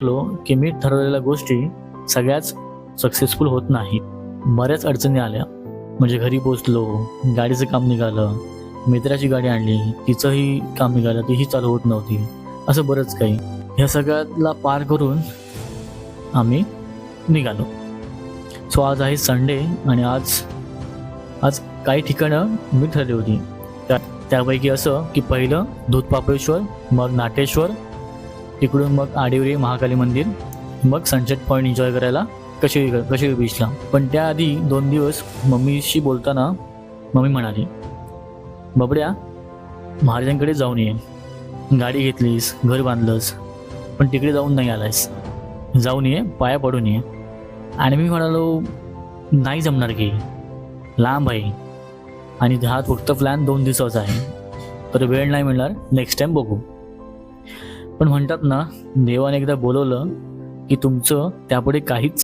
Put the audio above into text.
की मी ठरवलेल्या गोष्टी सगळ्याच सक्सेसफुल होत नाही. बऱ्याच अडचणी आल्या. म्हणजे घरी पोचलो, गाडीचं काम निघालं, मित्राची गाडी आणली, तिचंही काम निघालं, तीही चालू होत नव्हती. असं बरंच काही. ह्या सगळ्याला पार करून आम्ही निघालो. सो आज आहे संडे आणि आज आज काही ठिकाणं मी ठरली होती. त्यापैकी असं की पहिलं दूधपापेश्वर, मग नाटेश्वर, तिकडून मग आडिवरी महाकाली मंदिर, मग सनसेट पॉईंट एन्जॉय करायला कशी बीचला. पण त्याआधी 2 दिवस मम्मीशी बोलताना मम्मी म्हणाली, बबड्या महाराजांकडे जाऊन ये. गाडी घेतलीस, घर बांधलंस, पण तिकडे जाऊन नाही आलायस. जाऊन ये, पाया पडून ये. आणि मी म्हणालो नाही जमणार की, लांब आहे आणि हा फक्त प्लॅन 2 दिवसाचा आहे, तर वेळ नाही मिळणार, नेक्स्ट टाइम बघू. पण म्हणतात ना, देवाने एकदा बोलवलं की तुमचं त्यापुढे काहीच